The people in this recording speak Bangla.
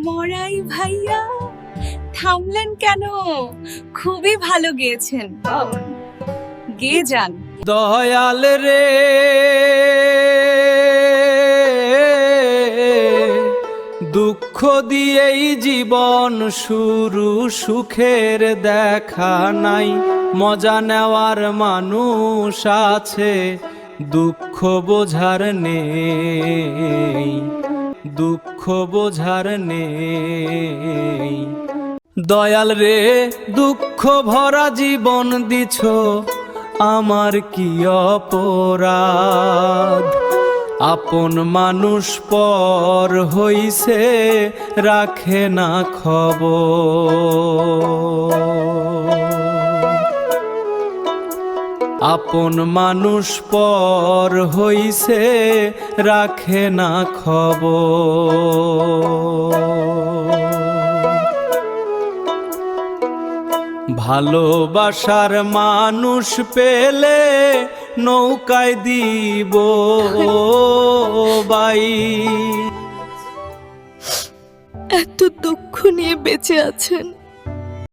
মরাই ভাইয়া, থামলেন কেন? খুবই ভালো গেয়েছেন, গেয়ে যান। দয়াল রে দুঃখ দিয়েই জীবন শুরু, সুখের দেখা নাই। মজা নেওয়ার মানুষ আছে, দুঃখ বোঝার নেই, দুঃখ বোঝার নেই। দয়াল রে দুঃখ ভরা জীবন দিছ, আমার কি অপরাধ? আপন মানুষ পর হইছে, রাখে না খবর। আপন মানুষ পর হইছে, রাখে না খবর। ভালোবাসার মানুষ পেলে নৌকায় দিব বাই। এত দুঃখ নিয়ে বেঁচে আছেন,